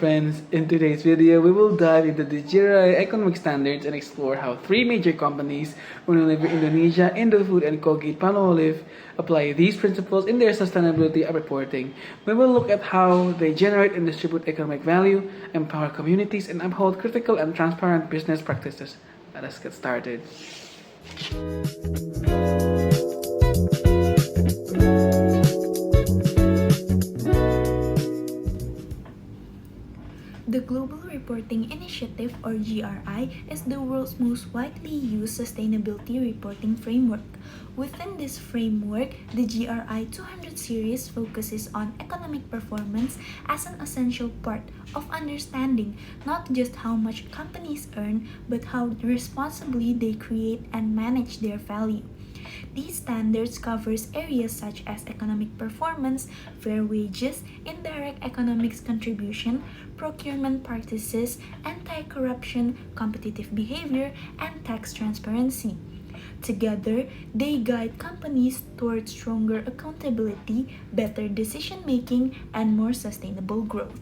friends. In today's video, we will dive into the GRI economic standards and explore how three major companies, Unilever Indonesia, Indofood, and Colgate Palmolive, apply these principles in their sustainability reporting. We will look at how they generate and distribute economic value, empower communities, and uphold critical and transparent business practices. Let us get started. The Global Reporting Initiative, or GRI, is the world's most widely used sustainability reporting framework. Within this framework, the GRI 200 series focuses on economic performance as an essential part of understanding not just how much companies earn, but how responsibly they create and manage their value. These standards covers areas such as economic performance, fair wages, indirect economics contribution, procurement practices, anti-corruption, competitive behavior, and tax transparency. Together, they guide companies towards stronger accountability, better decision-making, and more sustainable growth.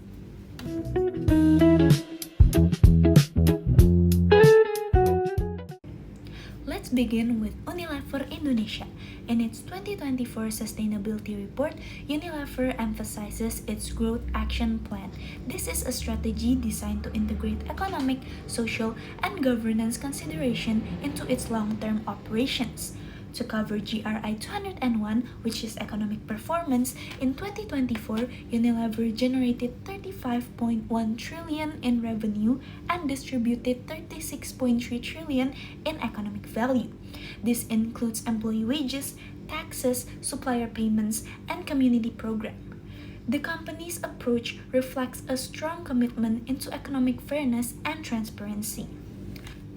Let's begin with Unilever Indonesia. In its 2024 sustainability report, Unilever emphasizes its Growth Action Plan. This is a strategy designed to integrate economic, social, and governance consideration into its long-term operations. To cover GRI 201, which is economic performance, in 2024, Unilever generated 35.1 trillion in revenue and distributed 36.3 trillion in economic value. This includes employee wages, taxes, supplier payments, and community program. The company's approach reflects a strong commitment into economic fairness and transparency.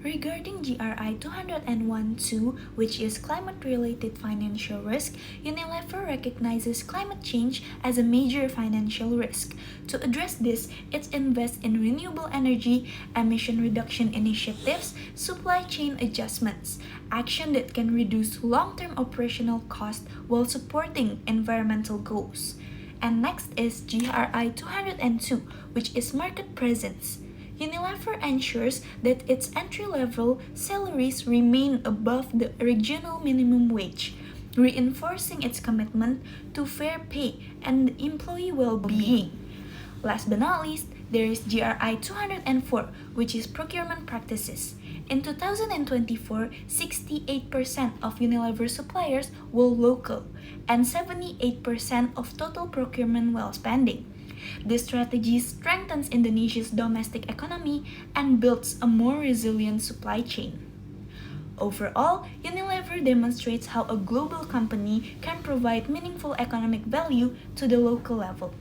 Regarding GRI 201-2, which is climate-related financial risk, Unilever recognizes climate change as a major financial risk. To address this, it invests in renewable energy, emission reduction initiatives, supply chain adjustments, action that can reduce long-term operational costs while supporting environmental goals. And next is GRI 202, which is market presence. Unilever ensures that its entry-level salaries remain above the regional minimum wage, reinforcing its commitment to fair pay and employee well-being. Last but not least, there is GRI 204, which is procurement practices. In 2024, 68% of Unilever suppliers were local, and 78% of total procurement while spending. This strategy strengthens Indonesia's domestic economy and builds a more resilient supply chain. Overall, Unilever demonstrates how a global company can provide meaningful economic value to the local level.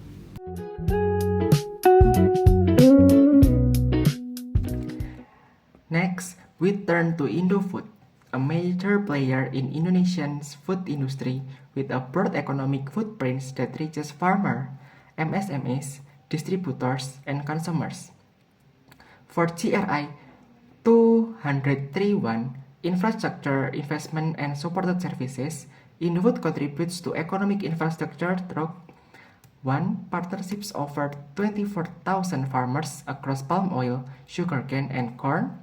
Next, we turn to Indofood, a major player in Indonesia's food industry with a broad economic footprint that reaches farmers, MSMEs, distributors, and consumers. For GRI 231, Infrastructure, Investment, and Supported Services, Indofood contributes to economic infrastructure through 1. Partnerships over 24,000 farmers across palm oil, sugarcane, and corn.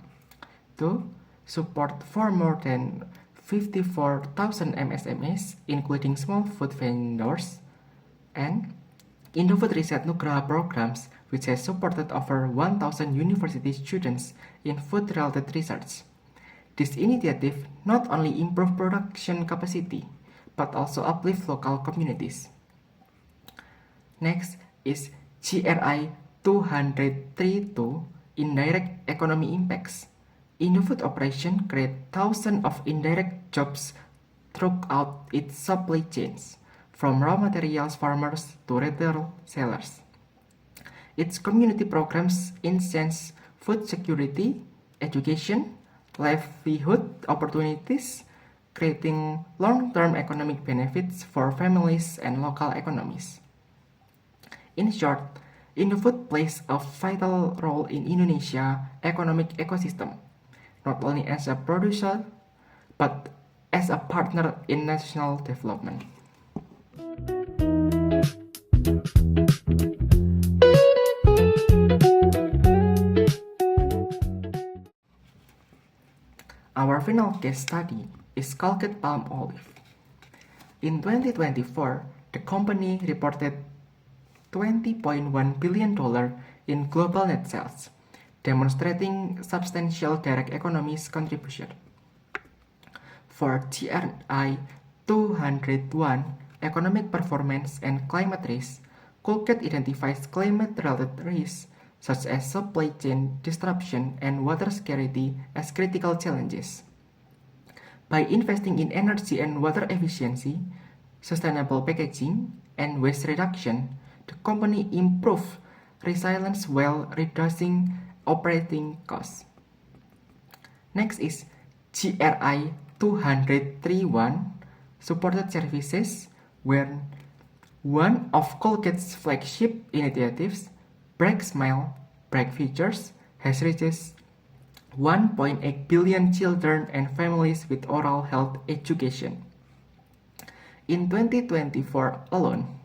2. Support for more than 54,000 MSMEs, including small food vendors. And Indofood Riset Nugraha programs, which has supported over 1,000 university students in food-related research. This initiative not only improves production capacity, but also uplifts local communities. Next is GRI 232, Indirect Economy Impacts. Indofood operation create thousands of indirect jobs throughout its supply chains, from raw materials farmers to retail sellers. Its community programs enhance food security, education, livelihood opportunities, creating long-term economic benefits for families and local economies. In short, Indofood plays a vital role in Indonesia's economic ecosystem, not only as a producer, but as a partner in national development. Our final case study is Colgate-Palmolive. In 2024, the company reported $20.1 billion in global net sales, demonstrating substantial direct economies contribution. For GRI 201, Economic Performance and Climate Risk, Colgate identifies climate-related risks such as supply chain disruption and water scarcity as critical challenges. By investing in energy and water efficiency, sustainable packaging, and waste reduction, the company improved resilience while reducing operating costs. Next is GRI 231, Supported Services, where one of Colgate's flagship initiatives, Bright Smile, Bright Futures, has reached 1.8 billion children and families with oral health education. In 2024 alone,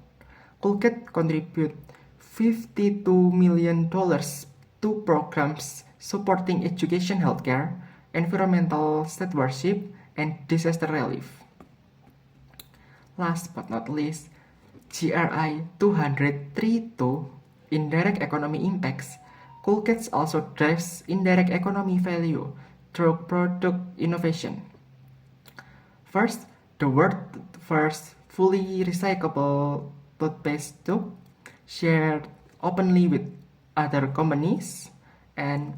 Colgate contributed $52 million to programs supporting education, healthcare, environmental stewardship, and disaster relief. Last but not least, GRI 232, Indirect Economy Impacts. Colgate also drives indirect economy value through product innovation. First, the world's first fully recyclable toothpaste tube shared openly with other companies, and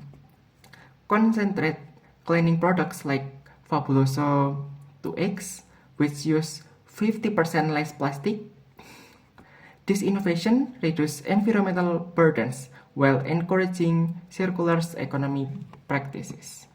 concentrate cleaning products like Fabuloso 2X, which use 50% less plastic. This innovation reduces environmental burdens while encouraging circular economy practices.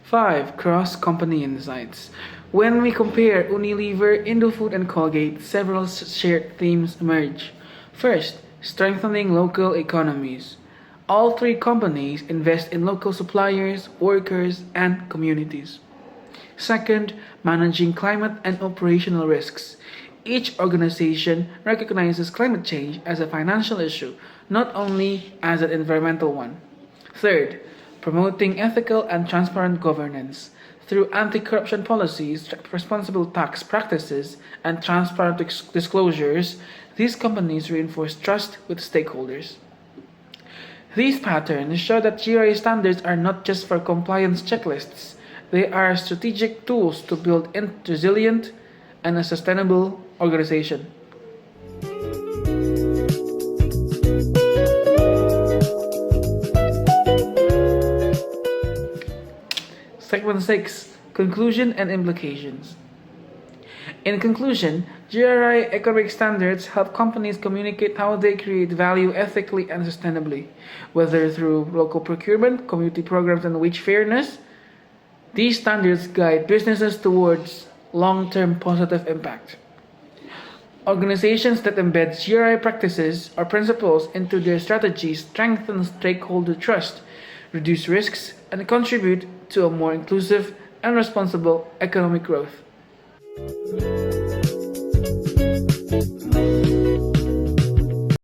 Five, cross-company insights. When we compare Unilever, Indofood, and Colgate, several shared themes emerge. First, strengthening local economies. All three companies invest in local suppliers, workers, and communities. Second, managing climate and operational risks. Each organization recognizes climate change as a financial issue, not only as an environmental one. Third, promoting ethical and transparent governance. Through anti-corruption policies, responsible tax practices, and transparent disclosures, these companies reinforce trust with stakeholders. These patterns show that GRI standards are not just for compliance checklists, they are strategic tools to build a resilient and a sustainable organization. Segment 6, Conclusion and Implications. In conclusion, GRI economic standards help companies communicate how they create value ethically and sustainably, whether through local procurement, community programs, and wage fairness. These standards guide businesses towards long-term positive impact. Organizations that embed GRI practices or principles into their strategies strengthen stakeholder trust, reduce risks, and contribute to a more inclusive and responsible economic growth.